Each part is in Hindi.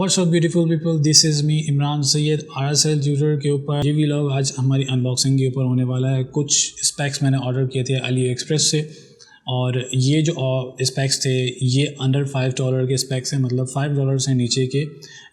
What's up beautiful people, this is me Imran Syed RSL tutor के ऊपर ये व्लॉग आज हमारी अनबॉक्सिंग के ऊपर होने वाला है। कुछ स्पेक्स मैंने ऑर्डर किए थे अली एक्सप्रेस से और ये जो स्पेक्स थे ये अंडर $5 के स्पेक्स हैं, मतलब $5 से नीचे के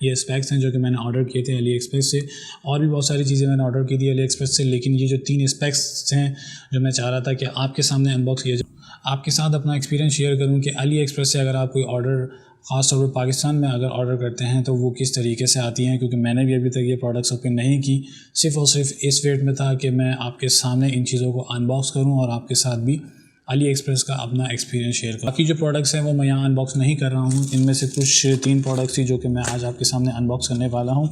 ये स्पेक्स हैं जो कि मैंने ऑर्डर किए थे अली एक्सप्रेस से। और भी बहुत सारी चीज़ें मैंने ऑर्डर की थी अली एक्सप्रेस से, लेकिन ये जो 3 स्पेक्स हैं जो मैं चाह रहा था कि आपके सामने अनबॉक्स किया जाए, आपके साथ अपना एक्सपीरियंस शेयर करूं कि अली एक्सप्रेस से अगर आप कोई ऑर्डर ख़ास तौर पर पाकिस्तान में अगर ऑर्डर करते हैं तो वो किस तरीके से आती हैं, क्योंकि मैंने भी अभी तक ये प्रोडक्ट्स ओपन नहीं की। सिर्फ़ और सिर्फ इस वेट में था कि मैं आपके सामने इन चीज़ों को अनबॉक्स करूं और आपके साथ भी अली एक्सप्रेस का अपना एक्सपीरियंस शेयर करूं। बाकी जो प्रोडक्ट्स हैं वो मैं यहाँ अनबॉक्स नहीं कर रहा हूँ। इनमें से कुछ 3 प्रोडक्ट्स थी जो कि मैं आज आपके सामने अनबॉक्स करने वाला हूँ,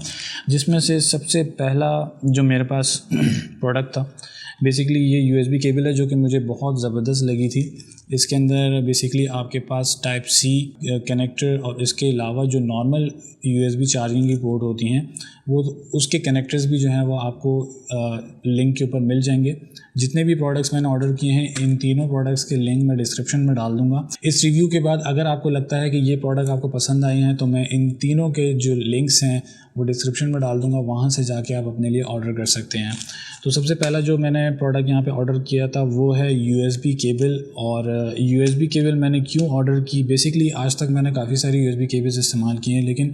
जिसमें से सबसे पहला जो मेरे पास प्रोडक्ट था बेसिकली ये USB केबल है जो कि मुझे बहुत ज़बरदस्त लगी थी। इसके अंदर बेसिकली आपके पास टाइप C कनेक्टर और इसके अलावा जो नॉर्मल USB चार्जिंग की पोर्ट होती हैं वो उसके कनेक्टर्स भी जो हैं वो आपको लिंक के ऊपर मिल जाएंगे। जितने भी प्रोडक्ट्स मैंने ऑर्डर किए हैं इन तीनों प्रोडक्ट्स के लिंक मैं डिस्क्रिप्शन में डाल दूंगा। इस रिव्यू के बाद अगर आपको लगता है कि ये प्रोडक्ट आपको पसंद आए हैं तो मैं इन तीनों के जो लिंक्स हैं वो डिस्क्रिप्शन में डाल दूंगा, वहाँ से जाके आप अपने लिए ऑर्डर कर सकते हैं। तो सबसे पहला जो मैंने प्रोडक्ट यहाँ पे ऑर्डर किया था वो है USB केबल। और USB केबल मैंने क्यों ऑर्डर की, बेसिकली आज तक मैंने काफ़ी सारी USB केबल्स इस्तेमाल की हैं, लेकिन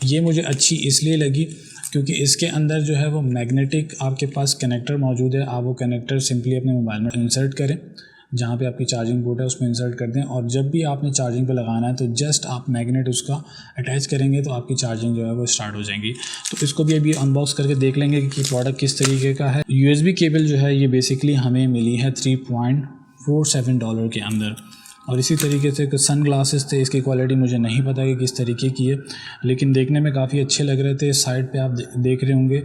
ये मुझे अच्छी इसलिए लगी क्योंकि इसके अंदर जो है वो मैग्नेटिक आपके पास कनेक्टर मौजूद है। आप वो कनेक्टर सिंपली अपने मोबाइल में इंसर्ट करें, जहाँ पे आपकी चार्जिंग पोर्ट है उसमें इंसर्ट कर दें, और जब भी आपने चार्जिंग पे लगाना है तो जस्ट आप मैग्नेट उसका अटैच करेंगे तो आपकी चार्जिंग जो है वो स्टार्ट हो जाएगी। तो इसको भी अभी अनबॉक्स करके देख लेंगे कि प्रोडक्ट किस तरीके का है। USB केबल जो है ये बेसिकली हमें मिली है $3.47 के अंदर। और इसी तरीके से सन ग्लासेस थे, इसकी क्वालिटी मुझे नहीं पता कि किस तरीके की है, लेकिन देखने में काफ़ी अच्छे लग रहे थे। साइड पे आप देख रहे होंगे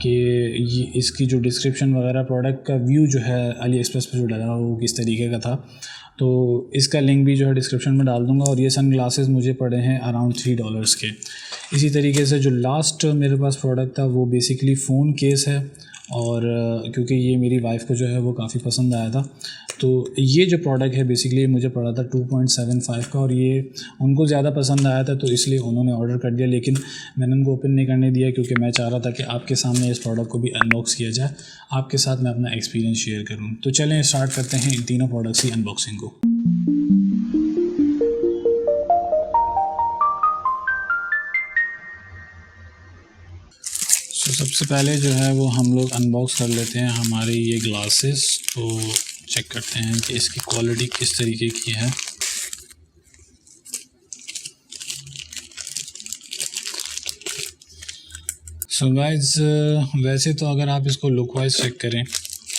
कि ये इसकी जो डिस्क्रिप्शन वगैरह प्रोडक्ट का व्यू जो है अली एक्सप्रेस पे जो डला वो किस तरीके का था, तो इसका लिंक भी जो है डिस्क्रिप्शन में डाल दूंगा। और ये सन ग्लासेस मुझे पड़े हैं अराउंड $3 के। इसी तरीके से जो लास्ट मेरे पास प्रोडक्ट था वो बेसिकली फ़ोन केस है, और क्योंकि ये मेरी वाइफ को जो है वो काफ़ी पसंद आया था, तो ये जो प्रोडक्ट है बेसिकली मुझे पड़ा था 2.75 का, और ये उनको ज़्यादा पसंद आया था तो इसलिए उन्होंने ऑर्डर कर दिया, लेकिन मैंने उनको ओपन नहीं करने दिया क्योंकि मैं चाह रहा था कि आपके सामने इस प्रोडक्ट को भी अनबॉक्स किया जाए, आपके साथ मैं अपना एक्सपीरियंस शेयर करूँ। तो चलें स्टार्ट करते हैं इन तीनों प्रोडक्ट्स की अनबॉक्सिंग को। तो सबसे पहले जो है वो हम लोग अनबॉक्स कर लेते हैं हमारे ये ग्लासेस। तो चेक करते हैं कि इसकी क्वालिटी किस तरीके की है। सो गाइस, वैसे तो अगर आप इसको लुक वाइज चेक करें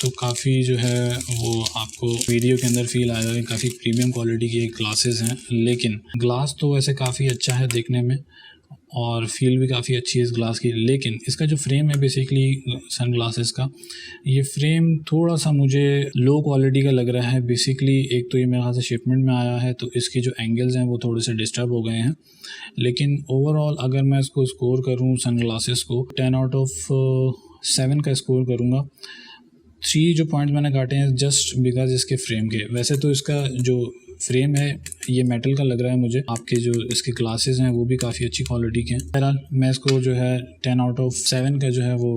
तो काफ़ी जो है वो आपको वीडियो के अंदर फील आएगा कि काफ़ी प्रीमियम क्वालिटी के ग्लासेस हैं, लेकिन ग्लास तो वैसे काफ़ी अच्छा है देखने में और फील भी काफ़ी अच्छी है इस ग्लास की, लेकिन इसका जो फ्रेम है बेसिकली सन ग्लासेस का, ये फ्रेम थोड़ा सा मुझे लो क्वालिटी का लग रहा है। बेसिकली एक तो ये मेरे ख्याल से शिपमेंट में आया है तो इसके जो एंगल्स हैं वो थोड़े से डिस्टर्ब हो गए हैं, लेकिन ओवरऑल अगर मैं इसको स्कोर करूँ सन ग्लासेस को 10 आउट ऑफ 7 का स्कोर करूँगा। 3 जो पॉइंट्स मैंने काटे हैं जस्ट बिकॉज इसके फ्रेम के। वैसे तो इसका जो फ्रेम है ये मेटल का लग रहा है मुझे, आपके जो इसके ग्लासेस हैं वो भी काफ़ी अच्छी क्वालिटी के हैं। बहरहाल मैं इसको जो है 10 आउट ऑफ 7 का जो है वो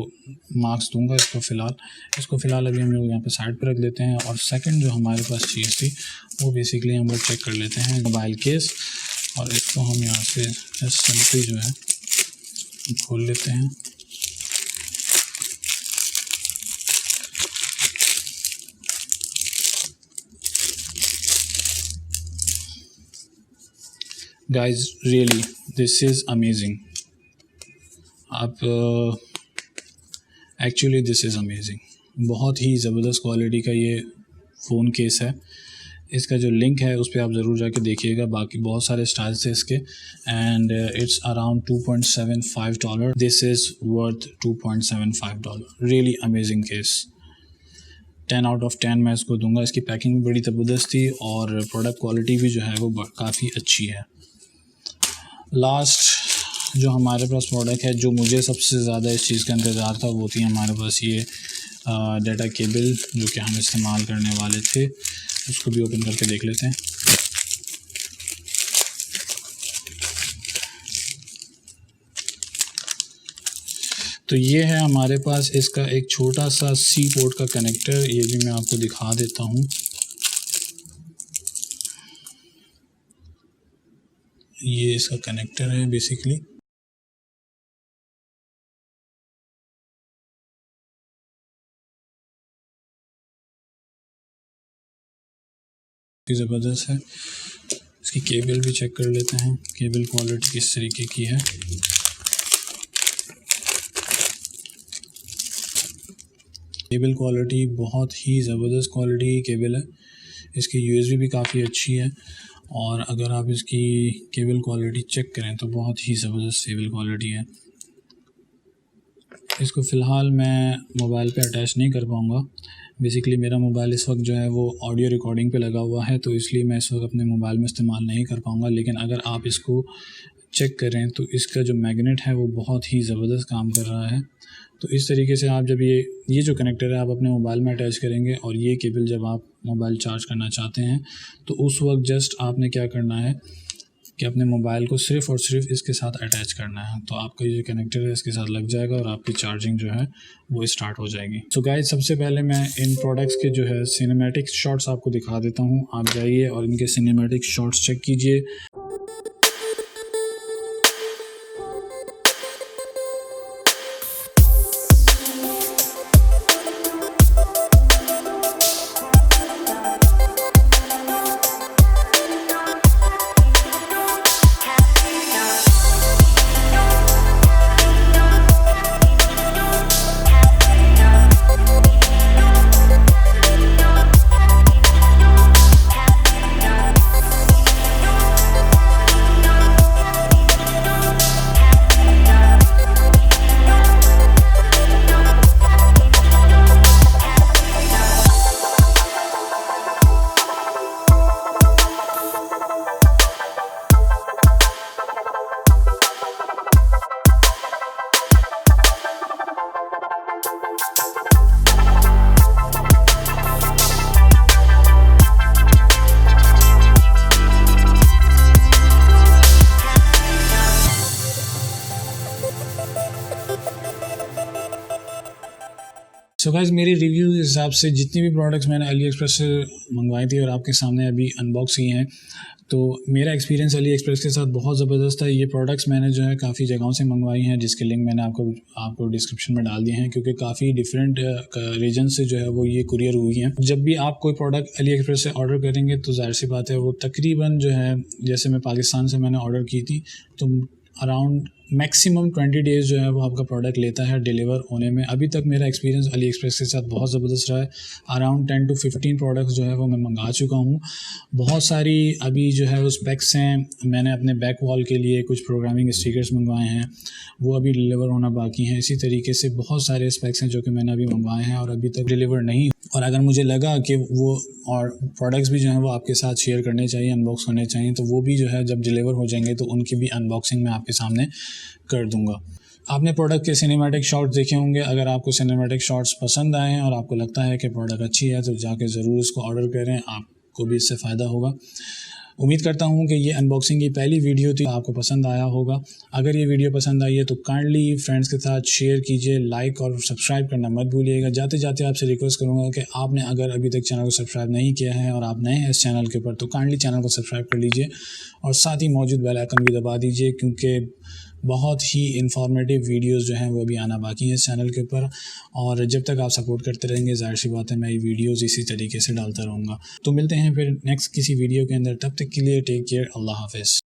मार्क्स दूंगा इसको फ़िलहाल अभी हम लोग यहाँ पे साइड पर रख लेते हैं। और सेकंड जो हमारे पास चीज़ थी वो बेसिकली हम लोग चेक कर लेते हैं मोबाइल केस, और इसको हम यहाँ से जस्ट सिंपली जो है खोल लेते हैं। Guys, really this is amazing. आप एक्चुअली दिस इज़ अमेजिंग। बहुत ही ज़बरदस्त क्वालिटी का ये फ़ोन केस है। इसका जो लिंक है उस पर आप ज़रूर जाके देखिएगा। बाकी बहुत सारे स्टाइल्स हैं इसके, and it's around $2.75। This is worth $2.75। Really amazing case. 10 out of 10 मैं इसको दूंगा। इसकी पैकिंग भी बड़ी ज़बरदस्त थी और प्रोडक्ट क्वालिटी भी जो है वो काफ़ी अच्छी है। लास्ट जो हमारे पास प्रोडक्ट है जो मुझे सबसे ज़्यादा इस चीज़ का इंतज़ार था वो थी हमारे पास ये डाटा केबल जो कि हम इस्तेमाल करने वाले थे। उसको भी ओपन करके देख लेते हैं। तो ये है हमारे पास इसका एक छोटा सा सी पोर्ट का कनेक्टर, ये भी मैं आपको दिखा देता हूँ। ये इसका कनेक्टर है बेसिकली। ज़बरदस्त है। इसकी केबल भी चेक कर लेते हैं, केबल क्वालिटी किस तरीके की है। केबल क्वालिटी बहुत ही ज़बरदस्त क्वालिटी की केबल है। इसकी USB भी काफ़ी अच्छी है, और अगर आप इसकी केबल क्वालिटी चेक करें तो बहुत ही ज़बरदस्त केबल क्वालिटी है। इसको फ़िलहाल मैं मोबाइल पे अटैच नहीं कर पाऊँगा। बेसिकली मेरा मोबाइल इस वक्त जो है वो ऑडियो रिकॉर्डिंग पे लगा हुआ है, तो इसलिए मैं इस वक्त अपने मोबाइल में इस्तेमाल नहीं कर पाऊँगा। लेकिन अगर आप इसको चेक करें तो इसका जो मैग्नेट है वो बहुत ही ज़बरदस्त काम कर रहा है। तो इस तरीके से आप जब ये जो कनेक्टर है आप अपने मोबाइल में अटैच करेंगे, और ये केबल जब आप मोबाइल चार्ज करना चाहते हैं तो उस वक्त जस्ट आपने क्या करना है कि अपने मोबाइल को सिर्फ़ और सिर्फ इसके साथ अटैच करना है, तो आपका ये कनेक्टर है इसके साथ लग जाएगा और आपकी चार्जिंग जो है वो स्टार्ट हो जाएगी। सो गाइस, सबसे पहले मैं इन प्रोडक्ट्स के जो है सिनेमैटिक शॉट्स आपको दिखा देता हूँ। आप जाइए और इनके सिनेमैटिक शॉट्स चेक कीजिए। सो गाइस, मेरी रिव्यू के हिसाब से जितनी भी प्रोडक्ट्स मैंने अली एक्सप्रेस से मंगवाई थी और आपके सामने अभी अनबॉक्स किए हैं, तो मेरा एक्सपीरियंस अली एक्सप्रेस के साथ बहुत ज़बरदस्त है। ये प्रोडक्ट्स मैंने जो है काफ़ी जगहों से मंगवाई हैं, जिसके लिंक मैंने आपको डिस्क्रिप्शन में डाल दिए हैं, क्योंकि काफ़ी डिफरेंट रीजन से जो है वो ये कुरियर हुई हैं। जब भी आप कोई प्रोडक्ट अली एक्सप्रेस से ऑर्डर करेंगे तो जाहिर सी बात है वो तकरीबन जो है, जैसे मैं पाकिस्तान से मैंने ऑर्डर की थी तो अराउंड मैक्सिमम 20 डेज़ जो है वो आपका प्रोडक्ट लेता है डिलीवर होने में। अभी तक मेरा एक्सपीरियंस अली एक्सप्रेस के साथ बहुत ज़बरदस्त रहा है। अराउंड 10 to 15 प्रोडक्ट्स जो है वो मैं मंगा चुका हूँ। बहुत सारी अभी जो है वो स्पेक्स हैं। मैंने अपने बैक वॉल के लिए कुछ प्रोग्रामिंग स्टिकर्स मंगवाए हैं, वो अभी डिलीवर होना बाकी हैं। इसी तरीके से बहुत सारे स्पेक्स हैं जो कि मैंने अभी मंगवाए हैं और अभी तक डिलीवर नहीं। और अगर मुझे लगा कि वो और प्रोडक्ट्स भी जो हैं वो आपके साथ शेयर करने चाहिए, अनबॉक्स करने चाहिए, तो वो भी जो है जब डिलीवर हो जाएंगे तो उनकी भी अनबॉक्सिंग मैं आपके सामने कर दूंगा। आपने प्रोडक्ट के सिनेमैटिक शॉट्स देखे होंगे। अगर आपको सिनेमैटिक शॉट्स पसंद आए हैं और आपको लगता है कि प्रोडक्ट अच्छी है तो जाके ज़रूर इसको ऑर्डर करें, आपको भी इससे फ़ायदा होगा। उम्मीद करता हूँ कि ये अनबॉक्सिंग की पहली वीडियो थी, आपको पसंद आया होगा। अगर ये वीडियो पसंद आई है तो काइंडली फ्रेंड्स के साथ शेयर कीजिए, लाइक और सब्सक्राइब करना मत भूलिएगा। जाते जाते आपसे रिक्वेस्ट करूँगा कि आपने अगर अभी तक चैनल को सब्सक्राइब नहीं किया है और आप नए हैं इस चैनल के ऊपर तो काइंडली चैनल को सब्सक्राइब कर लीजिए और साथ ही मौजूद बेल आइकन भी दबा दीजिए, क्योंकि बहुत ही इंफॉर्मेटिव वीडियोस जो हैं वो अभी आना बाकी है इस चैनल के ऊपर। और जब तक आप सपोर्ट करते रहेंगे जाहिर सी बात है मैं ये वीडियोस इसी तरीके से डालता रहूँगा। तो मिलते हैं फिर नेक्स्ट किसी वीडियो के अंदर, तब तक के लिए टेक केयर, अल्लाह हाफ़िज़।